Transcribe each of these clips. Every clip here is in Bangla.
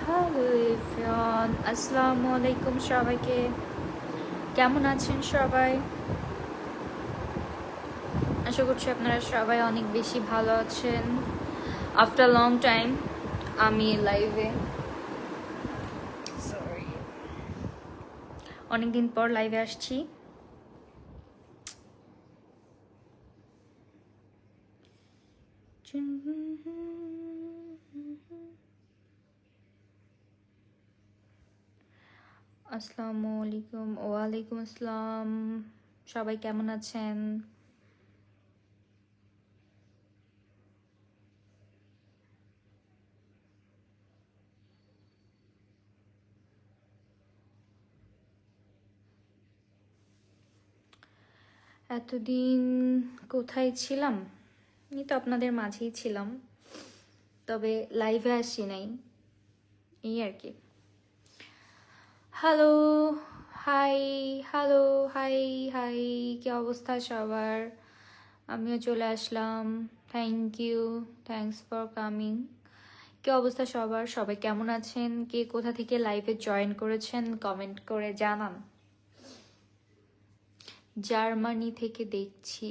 হ্যালো এভরিওয়ান, আসসালামু আলাইকুম সবাইকে। কেমন আছেন সবাই? আশা করছি আপনারা সবাই অনেক বেশি ভালো আছেন। আফটার লং টাইম আমি লাইভে, অনেকদিন পর লাইভে আসছি। আসসালামু আলাইকুম। ওয়ালাইকুম আসসালাম। সবাই কেমন আছেন? এতদিন কোথায় ছিলাম? এই তো আপনাদের মাঝেই ছিলাম, তবে লাইভে আসি নাই, এই আর কি। Hello, hi, hello, hi, hi, কি অবস্থা সবার? আমিও চলে আসলাম। Thank you, thanks for coming. কি অবস্থা সবার? সবাই কেমন আছেন? কে কোথা থেকে লাইভে জয়েন করেছেন কমেন্ট করে জানান। জার্মানি থেকে দেখছি।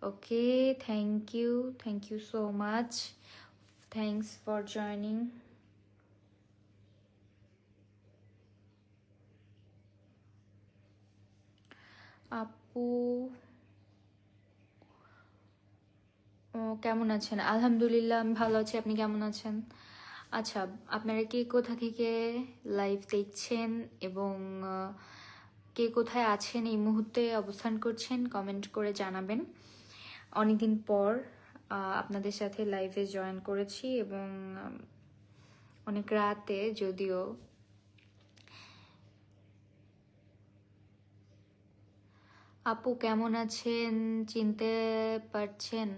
Okay, thank you so much, thanks for joining. আপু কেমন আছেন? আলহামদুলিল্লাহ আমি ভালো আছি, আপনি কেমন আছেন? আচ্ছা, আপনারা কে কোথা থেকে লাইভ দেখছেন এবং কে কোথায় আছেন এই মুহূর্তে অবস্থান করছেন কমেন্ট করে জানাবেন। অনেকদিন পর আপনাদের সাথে লাইভে জয়েন করেছি এবং অনেক রাতে, যদিও। আপু কেমন আছেন? চিনতে পারছেন?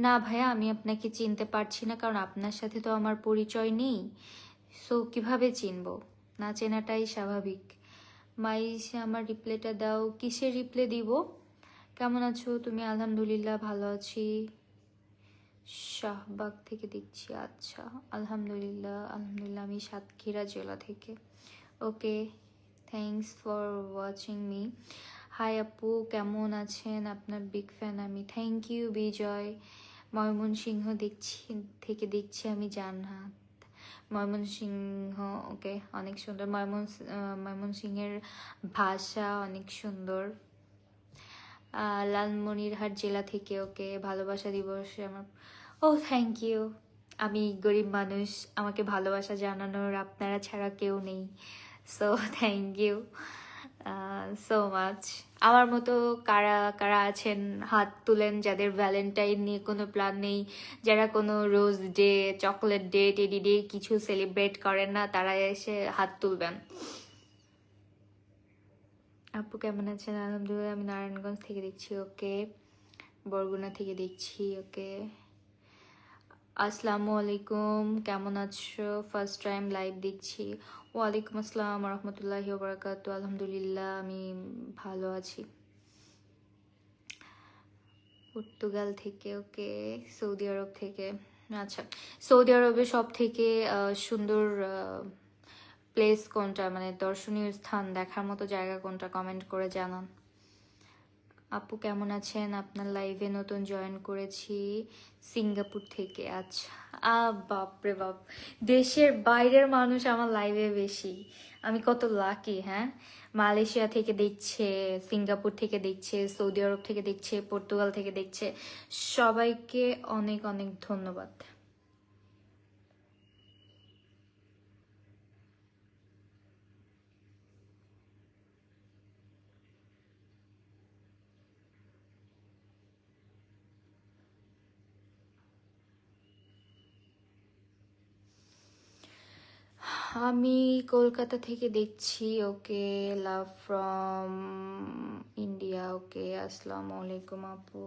না ভাইয়া, আমি আপনাকে চিনতে পারছি না, কারণ আপনার সাথে তো আমার পরিচয় নেই। সো কিভাবে চিনবো? না চেনাটাই স্বাভাবিক। মাইসে আমার রিপ্লেটা দাও। কিসের রিপ্লে দিব? কেমন আছো তুমি? আলহামদুলিল্লাহ ভালো আছি। শাহবাগ থেকে দেখছি। আচ্ছা, আলহামদুলিল্লাহ। আলহামদুলিল্লাহ, আমি সাতক্ষীরা জেলা থেকে। Okay, thanks for watching me. Hi আপু, কেমন আছেন? আপনার বিগ ফ্যান আমি। Thank you Bijoy. ময়মনসিংহ দেখছি আমি জান্নাত। ময়মনসিংহ, ওকে, অনেক সুন্দর। ময়মনসিংহের ভাষা অনেক সুন্দর। লালমনিরহাট জেলা থেকে। ওকে, ভালোবাসা দিবস আমার। ও থ্যাংক ইউ। আমি গরিব মানুষ, আমাকে ভালোবাসা জানানোর আপনারা ছাড়া কেউ নেই। So thank you so much. আমার মতো কারা কারা আছেন হাত তুলেন, যাদের ভ্যালেন্টাইন নিয়ে কোনো প্ল্যান নেই, যারা কোনো rose day, chocolate day, teddy day কিছু সেলিব্রেট করেন না, তারা এসে হাত তুলবেন। আপু কেমন আছেন? আলহামদুলিল্লাহ, আমি নারায়ণগঞ্জ থেকে দেখছি। ওকে, বরগুনা থেকে দেখছি। ওকে, আসসালামু আলাইকুম, কেমন আছো? ফার্স্ট টাইম লাইভ দেখছি। ওয়ালাইকুম আসসালাম রহমতুল্লাহি ওবারাকাতু। আলহামদুলিল্লাহ আমি ভালো আছি। পর্তুগাল থেকে। ওকে, সৌদি আরব থেকে। আচ্ছা, সৌদি আরবে সব থেকে সুন্দর প্লেস কোনটা, মানে দর্শনীয় স্থান, দেখার মতো জায়গা কোনটা? কমেন্ট করে জানান। আপু কেমন আছেন? আপনার লাইভে নতুন জয়েন করেছি সিঙ্গাপুর থেকে। আচ্ছা, বাপরে বাপ, দেশের বাইরের মানুষ আমার লাইভে বেশি। আমি কত লাকি, হ্যাঁ। মালয়েশিয়া থেকে দেখছে, সিঙ্গাপুর থেকে দেখছে, সৌদি আরব থেকে দেখছে, পর্তুগাল থেকে দেখছে। সবাইকে অনেক অনেক ধন্যবাদ। আমি কলকাতা থেকে দেখছি। ওকে, লাভ ফ্রম ইন্ডিয়া। ওকে, আসসালামু আলাইকুম আপু।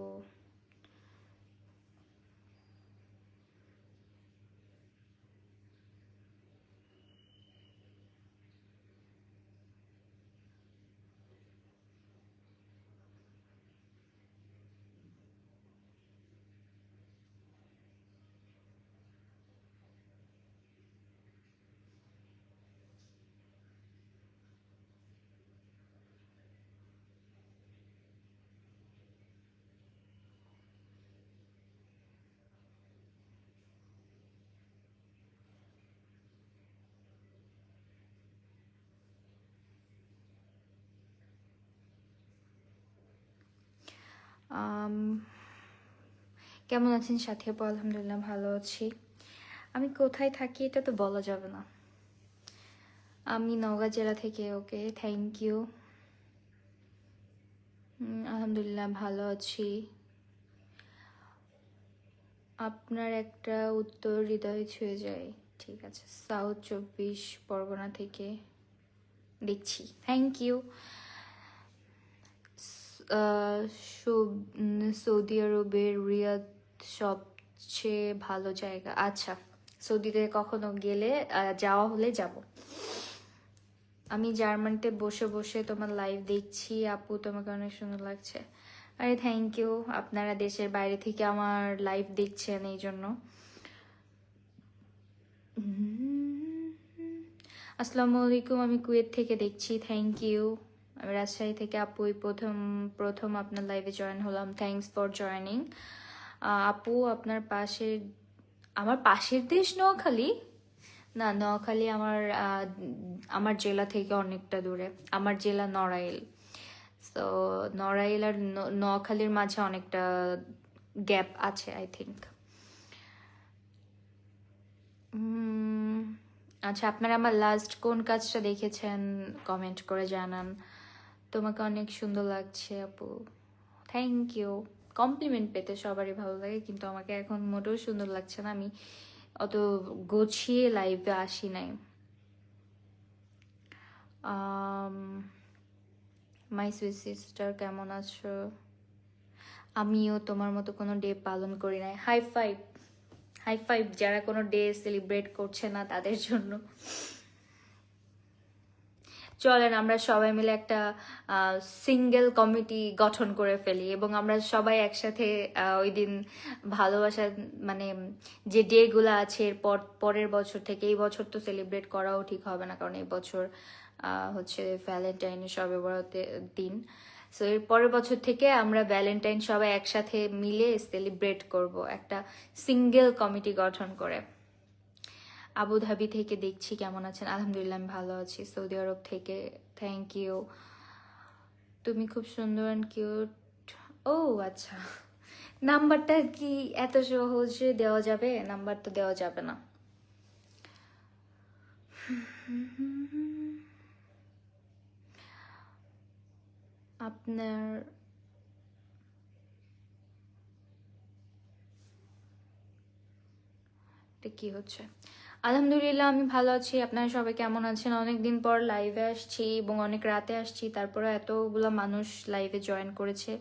আম, কেমন আছেন সাথী আপু? আলহামদুলিল্লাহ ভালো আছি। আমি কোথায় থাকি এটা তো বলা যাবে না। আমি নওগাঁ জেলা থেকে। ওকে, থ্যাংক ইউ। আলহামদুলিল্লাহ ভালো আছি। আপনার একটা উত্তর হৃদয় ছুঁয়ে যায়। ঠিক আছে, সাউথ 24 পরগনা থেকে দেখছি, থ্যাংক ইউ। সৌদি আরবের রিয়াদ সবচেয়ে ভালো জায়গা। আচ্ছা, সৌদিতে কখনো গেলে যাওয়া হলে যাব। আমি জার্মানিতে বসে বসে তোমার লাইভ দেখছি আপু, তোমাকে অনেক সুন্দর লাগছে। আরে থ্যাংক ইউ, আপনারা দেশের বাইরে থেকে আমার লাইভ দেখছেন এই জন্য। আসসালামু আলাইকুম, আমি কুয়েত থেকে দেখছি, থ্যাংক ইউ। আমি রাজশাহী থেকে আপু, প্রথম প্রথম আপনার লাইভে জয়েন হলাম, থ্যাংকস ফর জয়নিং। আপু আপনার পাশের, আমার পাশের দেশ নোয়াখালী? না, নোয়াখালী আমার জেলা থেকে অনেকটা দূরে। আমার জেলা নড়াইল। তো নড়াইল আর নোয়াখালীর মাঝে অনেকটা গ্যাপ আছে আই থিঙ্ক। আচ্ছা, আপনারা আমার লাস্ট কোন কাজটা দেখেছেন কমেন্ট করে জানান। তোমাকে অনেক সুন্দর লাগছে আপু, থ্যাংক ইউ। কমপ্লিমেন্ট পেতে সবারই ভালো লাগে, কিন্তু আমাকে এখন মোটেও সুন্দর লাগছে না। আমি অত গুছিয়ে লাইভে আসি নাই। মাই সুইট সিস্টার, কেমন আছো? আমিও তোমার মতো কোনো ডে পালন করি নাই। হাই ফাইভ, হাই ফাইভ যারা কোনো ডে সেলিব্রেট করছে না তাদের জন্য। চলেন আমরা সবাই মিলে একটা সিঙ্গেল কমিটি গঠন করে ফেলি এবং আমরা সবাই একসাথে ওই দিন ভালোবাসা, মানে যে ডেগুলো আছে পরের বছর থেকে, এই বছর তো সেলিব্রেট করাও ঠিক হবে না, কারণ এই বছর হচ্ছে ভ্যালেন্টাইনের সবে বড়তে দিন। সো এর পরের বছর থেকে আমরা ভ্যালেন্টাইন সবাই একসাথে মিলে সেলিব্রেট করব একটা সিঙ্গেল কমিটি গঠন করে। আবুধাবি থেকে দেখছি, কেমন আছেন? আলহামদুলিল্লাহ আমি ভালো আছি। সৌদি আরব থেকে, থ্যাংক ইউ। তুমি খুব সুন্দর অ্যান্ড কিউট। ও আচ্ছা, নাম্বারটা কি এত সহজে দেওয়া যাবে? নাম্বার তো দেওয়া যাবে না। আপনার এটা কি হচ্ছে? আলহামদুলিল্লাহ আমি ভালো আছি। আপনারা সবাই কেমন আছেন? অনেকদিন পর লাইভে আসছি এবং অনেক রাতে আসছি, তারপরে এতগুলো মানুষ লাইভে জয়েন করেছে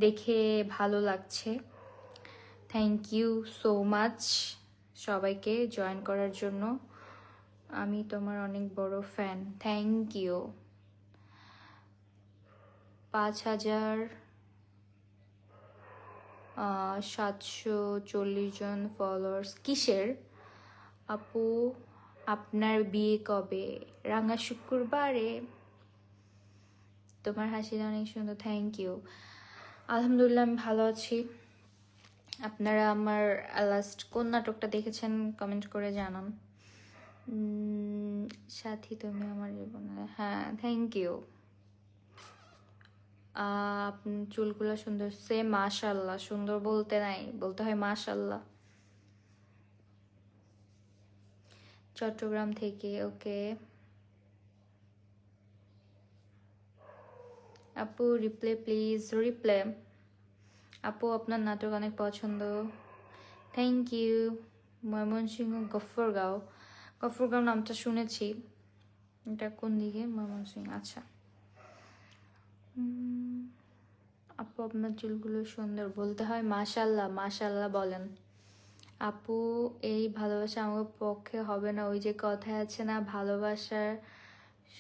দেখে ভালো লাগছে। থ্যাংক ইউ সো মাচ সবাইকে জয়েন করার জন্য। আমি তোমার অনেক বড় ফ্যান, থ্যাংক ইউ। 5740 জন ফলোয়ার্স। কিসের আপু? আপনার বিয়ে কবে? রাঙা শুক্রবারে। তোমার হাসিটা অনেক সুন্দর, থ্যাংক ইউ। আলহামদুলিল্লাহ আমি ভালো আছি। আপনারা আমার লাস্ট কোন নাটকটা দেখেছেন কমেন্ট করে জানান। সাথী তুমি আমার জীবনে, হ্যাঁ থ্যাংক ইউ। আপনার চুলগুলো সুন্দর। সে মাশাল্লাহ, সুন্দর বলতে নাই, বলতে হয় মাশাল্লাহ। চট্টগ্রাম থেকে, ওকে। আপু রিপ্লে প্লিজ, রিপ্লে। আপু আপনার নাটক অনেক পছন্দ, থ্যাংক ইউ। ময়মনসিংহ গফরগাঁও। গফরগাঁও নামটা শুনেছি, এটা কোন দিকে? ময়মনসিংহ, আচ্ছা। আপু আপনার চুলগুলো সুন্দর, বলতে হয় মাশাল্লাহ। মাশাল্লাহ বলেন আপু। এই ভালোবাসা আমার পক্ষে হবে না, ওই যে কথায় আছে না, ভালোবাসার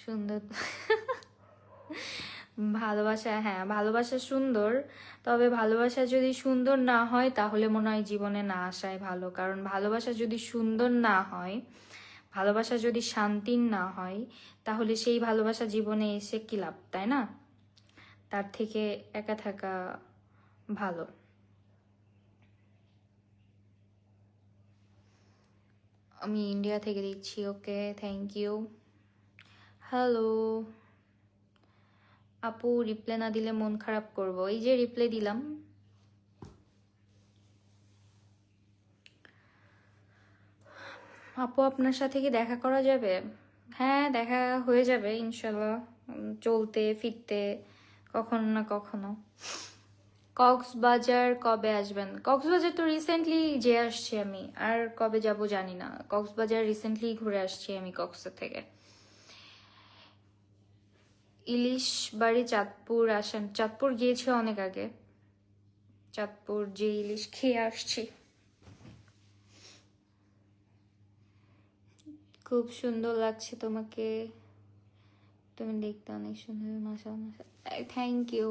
সুন্দর। ভালোবাসা, হ্যাঁ ভালোবাসা সুন্দর, তবে ভালোবাসা যদি সুন্দর না হয় তাহলে মনে হয় জীবনে না আসাই ভালো। কারণ ভালোবাসা যদি সুন্দর না হয়, ভালোবাসা যদি শান্তির না হয়, তাহলে সেই ভালোবাসা জীবনে এসে কি লাভ, তাই না? তার থেকে একা থাকা ভালো। আমি ইন্ডিয়া থেকে দেখছি, ওকে থ্যাংক ইউ। হ্যালো, আপু রিপ্লাই না দিলে মন খারাপ করব, এই যে রিপ্লাই দিলাম। আপু আপনার সাথে কি দেখা করা যাবে? হ্যাঁ, দেখা হয়ে যাবে ইনশাল্লাহ, চলতে ফিরতে কখনো না কখনো। কক্সবাজার কবে আসবেন? কক্সবাজার তো রিসেন্টলি যে আসছি আমি, আর কবে যাব জানি না। কক্সবাজার রিসেন্টলি ঘুরে আসছি আমি কক্সের থেকে। ইলিশ বাড়ি চাঁদপুর আসেন? চাঁদপুর গিয়েছি অনেক আগে, চাঁদপুর যে ইলিশ খেয়ে আসছি। খুব সুন্দর লাগছে তোমাকে, তুমি দেখতে অনেক সুন্দর, মাশাআল্লাহ। Thank you.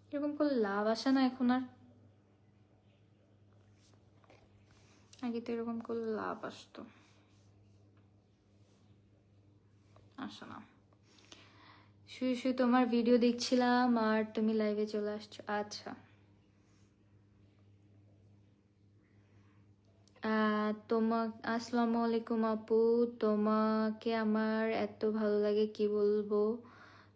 এরকম করে লাভ আসে না এখন আর, আগে তো এরকম করে লাভ আসতো, আসো না। শুয়ে শুয়ে তোমার ভিডিও দেখছিলাম আর তুমি লাইভে চলে আসছো। আচ্ছা, আসসালামু আলাইকুম আপু, তোমাকে আমার এত ভালো লাগে কি বলবো,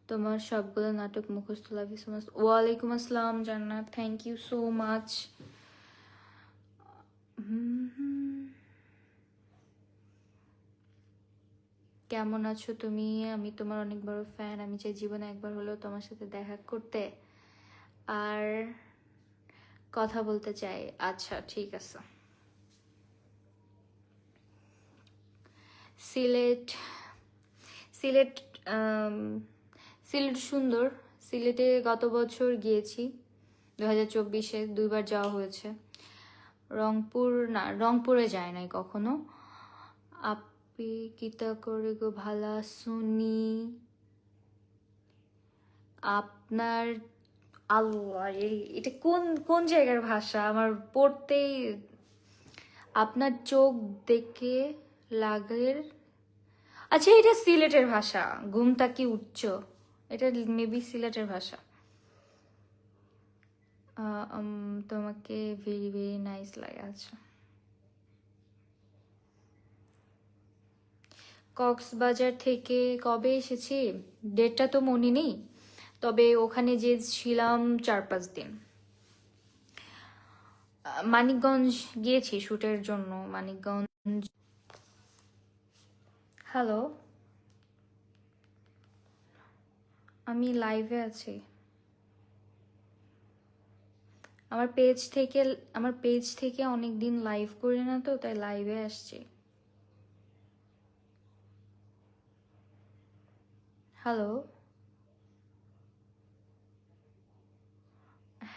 তোমার সবগুলো নাটক মুখস্থ। Love you so much. ওয়ালাইকুম আসসালাম জান্নাত, থ্যাংক ইউ সো মাচ। কেমন আছো তুমি? আমি তোমার অনেক বড় ফ্যান, আমি চাই জীবনে একবার হলেও তোমার সাথে দেখা করতে আর কথা বলতে চাই। আচ্ছা ঠিক আছে। সিলেট, সিলেট, আম, সিলেট সুন্দর। সিলেটে গত বছর গিয়েছি 2024-এ, 2বার যাওয়া হয়েছে। রংপুর না, রংপুরে যায় নাই কখনো। আপি কিতা করে গো ভালা শুনি আপনার। আল্লাহ, এটা কোন কোন জায়গার ভাষা আমার পড়তেই। আপনার চোখ দেখে লাগের। আচ্ছা, এটা সিলেটের ভাষা, ঘুমটা কি উচ্চ, এটা মেবি সিলেটের ভাষা। তোমাকে ভেরি ভেরি নাইস লাগে। আচ্ছা, কক্সবাজার থেকে কবে এসেছি ডেটটা তো মনে নেই, তবে ওখানে যে ছিলাম 4-5 দিন। মানিকগঞ্জ গিয়েছি শুটের জন্য, মানিকগঞ্জ। হ্যালো, আমি লাইভে আছি। আমার পেজ থেকে অনেক দিন লাইভ করি না তো, তাই লাইভে আসছি। হ্যালো,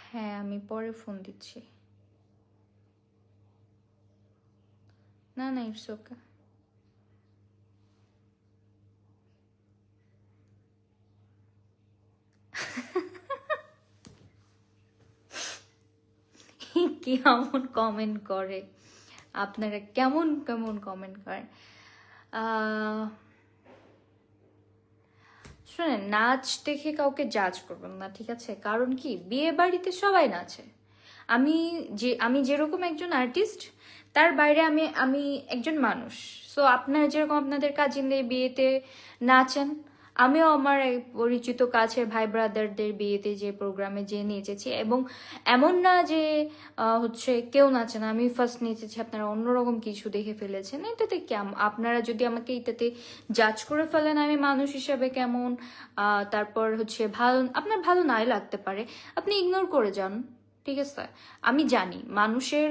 হ্যাঁ আমি পরে ফোন দিচ্ছি। না না, ইটস ওকে। কেমন কমেন্ট করে আপনারা, কেমন কেমন কমেন্ট করেন। শোনেন, নাচ দেখে কাউকে জাজ করবেন না, ঠিক আছে? কারণ কি, বিয়ে বাড়িতে সবাই নাচে। আমি যেরকম একজন আর্টিস্ট, তার বাইরে আমি আমি একজন মানুষ। সো আপনারা যেরকম আপনাদের কাজিনদের বিয়েতে নাচেন, আমিও আমার এই পরিচিত কাছের ভাই ব্রাদারদের বিয়েতে যে প্রোগ্রামে যে নেচেছি, এবং এমন না যে হচ্ছে কেউ নাচে না, আমি ফার্স্ট নেচেছি, আপনারা অন্যরকম কিছু দেখে ফেলেছেন। এটাতে কেমন, আপনারা যদি আমাকে এটাতে জাজ করে ফেলেন আমি মানুষ হিসাবে কেমন, তারপর হচ্ছে আপনার ভালো নাই লাগতে পারে, আপনি ইগনোর করে যান, ঠিক আছে? আমি জানি মানুষের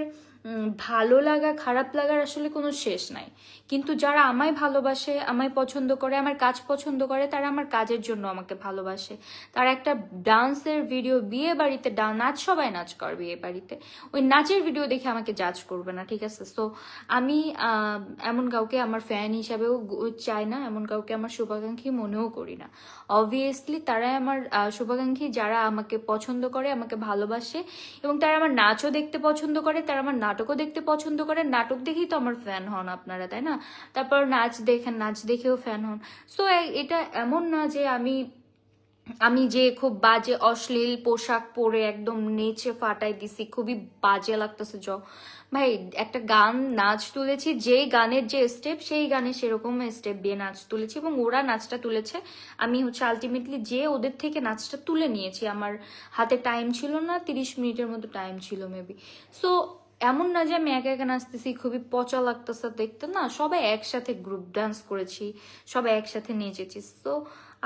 ভালো লাগা খারাপ লাগার আসলে কোনো শেষ নাই, কিন্তু যারা আমায় ভালোবাসে, আমায় পছন্দ করে, আমার কাজ পছন্দ করে, তারা আমার কাজের জন্য আমাকে ভালোবাসে। তারা একটা ডান্সের ভিডিও, বিয়ে বাড়িতে নাচ, সবাই নাচ করে বিয়ে বাড়িতে, ওই নাচের ভিডিও দেখে আমাকে জাজ করবে না, ঠিক আছে? সো আমি এমন কাউকে আমার ফ্যান হিসাবেও চাই না, এমন কাউকে আমার শুভাকাঙ্ক্ষী মনেও করি না। অবভিয়াসলি তারাই আমার শুভাকাঙ্ক্ষী, যারা আমাকে পছন্দ করে, আমাকে ভালোবাসে, এবং তারা আমার নাচও দেখতে পছন্দ করে, তারা আমার নাটকও দেখতে পছন্দ করে। নাটক দেখেই তো আমার ফ্যান হন আপনারা, তাই না? তারপর নাচ দেখেন, নাচ দেখেও ফ্যান হন। সো এটা এমন না যে আমি আমি যে খুব বাজে অশ্লীল পোশাক পরে একদম নেচে ফাটাই দিছি, খুবই বাজে লাগতেছে ভাই একটা গান নাচ তুলেছি, যে গানের যে স্টেপ সেই গানে সেরকম স্টেপ দিয়ে নাচ তুলেছি এবং ওরা নাচটা তুলেছে। আমি হচ্ছে আলটিমেটলি যে ওদের থেকে নাচটা তুলে নিয়েছি। আমার হাতে টাইম ছিল না, 30 মিনিটের মতো টাইম ছিল মেবি। সো এমন না যে আমি একা একা নাচতেছি, খুবই পচা লাগতেছে দেখতে, না, সবাই একসাথে গ্রুপ ডান্স করেছি, সবাই একসাথে নেচেছি। সো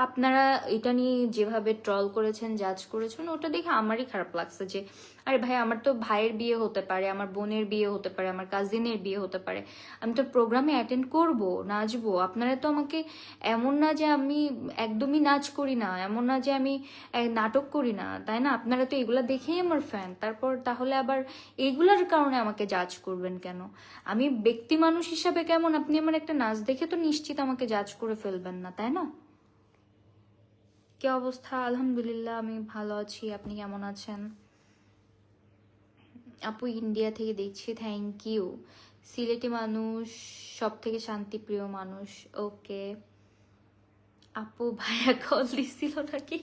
আপনারা এটা নিয়ে যেভাবে ট্রল করেছেন, জাজ করেছেন, ওটা দেখে আমারই খারাপ লাগছে যে আরে ভাই, আমার তো ভাইয়ের বিয়ে হতে পারে, আমার বোনের বিয়ে হতে পারে, আমার কাজিনের বিয়ে হতে পারে, আমি তো প্রোগ্রামে অ্যাটেন্ড করব, নাচবো। আপনারা তো আমাকে, এমন না যে আমি একদমই নাচ করি না, এমন না যে আমি নাটক করি না, তাই না? আপনারা তো এগুলা দেখেই আমার ফ্যান, তারপর তাহলে আবার এইগুলার কারণে আমাকে জাজ করবেন কেন? আমি ব্যক্তি মানুষ হিসাবে কেমন, আপনি আমার একটা নাচ দেখে তো নিশ্চিত আমাকে জাজ করে ফেলবেন না, তাই না? কি অবস্থা? আলহামদুলিল্লাহ, আমি ভালো আছি। আপনি কেমন আছেন? আপু ইন্ডিয়া থেকে দেখছি, থ্যাংক ইউ। সিলেটি মানুষ সব থেকে শান্তিপ্রিয় মানুষ। ওকে আপু, ভাইয়া কল দিছিল নাকি?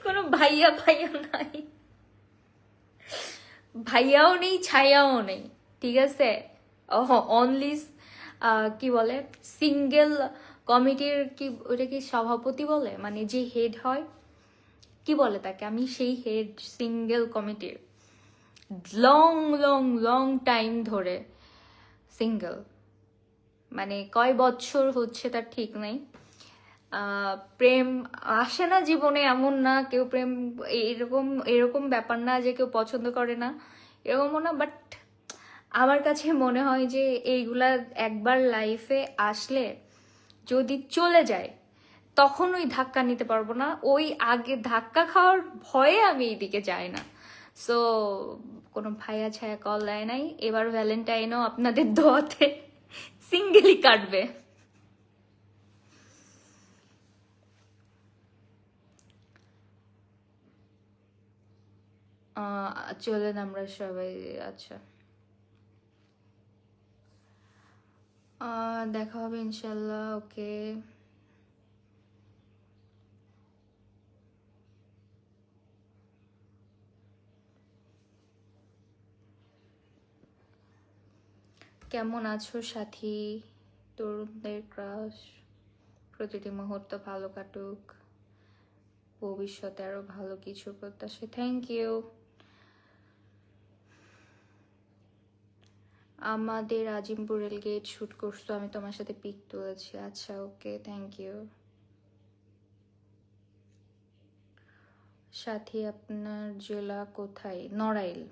কোনো ভাইয়া ভাইয়া নাই, ভাইয়াও নেই, ছায়াও নেই, ঠিক আছে? অনলি কি বলে, সিঙ্গেল কমিটির, কি ওটা কি সভাপতি বলে, মানে যে হেড হয়, কি বলে তাকে, আমি সেই হেড সিঙ্গেল কমিটির, লং লং লং টাইম ধরে সিঙ্গেল, মানে কয় বছর হচ্ছে তার ঠিক নাই। প্রেম আসে না জীবনে, এমন না কেউ প্রেম, এরকম এরকম ব্যাপার না যে কেউ পছন্দ করে না, এরকমও না। বাট আমার কাছে মনে হয় যে এইগুলা একবার লাইফে আসলে যদি চলে যায়, তখন ওই ধাক্কা নিতে পারবো না, ওই আগে ধাক্কা খাওয়ার ভয়ে আমি এইদিকে যাই না। সো কোনো ভাইয়া ছায়া কল দেয় নাই। এবার ভ্যালেন্টাইনও আপনাদের দোয়াতে সিঙ্গেলই কাটবে। চলেন আমরা সবাই, আচ্ছা, দেখা হবে ইনশাল্লাহ। ওকে, কেমন আছো সাথী? তরুণদের ক্রাশ, প্রতিটি মুহূর্ত ভালো কাটুক, ভবিষ্যতে আরো ভালো কিছু প্রত্যাশা। Thank you. আমাদের আজিমপুর রেলগেট শুট করছো, আমি তোমার সাথে পিক তুলেছি। আচ্ছা, ওকে, থ্যাংক ইউ। সাথী আপনার জেলা কোথায়? নড়াইল।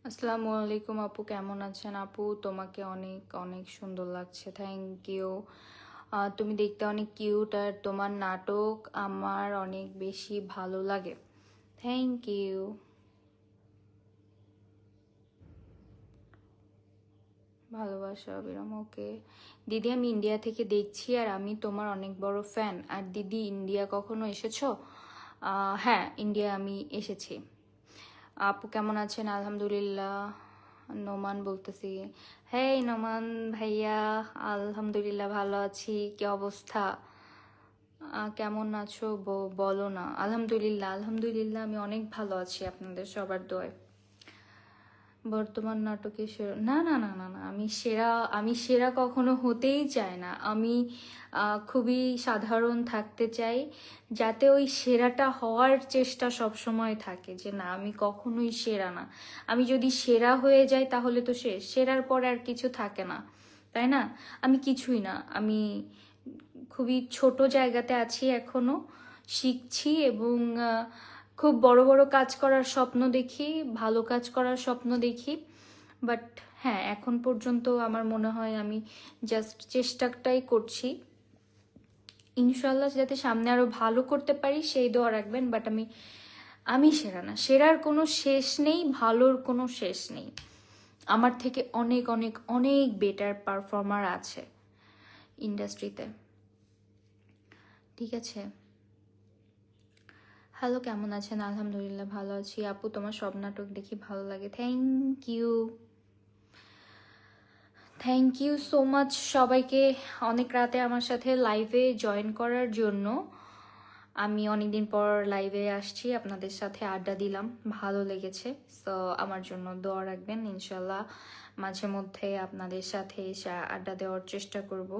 আসসালামু আলাইকুম আপু, কেমন আছেন? আপু তোমাকে অনেক অনেক সুন্দর লাগছে, থ্যাংক ইউ। তুমি দেখতে অনেক কিউট, আর তোমার নাটক আমার অনেক বেশি ভালো লাগে, থ্যাংক ইউ। ভালোবাসা অবিরাম। ওকে দিদি, আমি ইন্ডিয়া থেকে দেখছি আর আমি তোমার অনেক বড় ফ্যান। আর দিদি, ইন্ডিয়া কখনো এসেছো? হ্যাঁ, ইন্ডিয়া আমি এসেছি। আপু কেমন আছেন? আলহামদুলিল্লাহ। নোমান বলতেছি। হ্যাঁ নোমান ভাইয়া, আলহামদুলিল্লাহ ভালো আছি। কি অবস্থা? কেমন আছো বলো না। আলহামদুলিল্লাহ, আলহামদুলিল্লাহ আমি অনেক ভালো আছি আপনাদের সবার দোয়ায়। বর্তমান নাটকে সেরা, না না না না না, আমি সেরা কখনো হতেই চাই না। আমি খুবই সাধারণ থাকতে চাই, যাতে ওই সেরাটা হওয়ার চেষ্টা সব সময় থাকে, যে না আমি কখনোই সেরা না। আমি যদি সেরা হয়ে যাই তাহলে তো শেষ, সেরার পর আর কিছু থাকে না, তাই না? আমি কিছুই না, আমি খুবই ছোট জায়গাতে আছি এখনো, শিখছি এবং খুব বড় বড় কাজ করার স্বপ্ন দেখি, ভালো কাজ করার স্বপ্ন দেখি। বাট হ্যাঁ, এখন পর্যন্ত আমার মনে হয় আমি জাস্ট চেষ্টাটাই করছি, ইনশাল্লাহ যাতে সামনে আরো ভালো করতে পারি সেই দোয়া রাখবেন। বাট আমি আমি সেরা না, সেরার কোনো শেষ নেই, ভালোর কোনো শেষ নেই। আমার থেকে অনেক অনেক অনেক বেটার পারফর্মার আছে ইন্ডাস্ট্রিতে, ঠিক আছে? হ্যালো, কেমন আছেন? আলহামদুলিল্লাহ ভালো আছি। আপু, তোমার সব নাটক দেখি ভালো লাগে। Thank you, thank you so much সবাইকে অনেক রাতে আমার সাথে লাইভে জয়েন করার জন্য। আমি অনেকদিন পর লাইভে আসছি, আপনাদের সাথে আড্ডা দিলাম, ভালো লেগেছে। সো আমার জন্য দোয়া রাখবেন, ইনশাল্লাহ মাঝে মধ্যে আপনাদের সাথে এসে আড্ডা দেওয়ার চেষ্টা করব।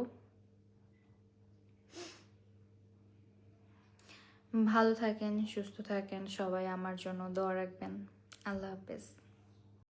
ভালো থাকেন, সুস্থ থাকেন সবাই, আমার জন্য দোয়া রাখবেন। আল্লাহ হাফেজ।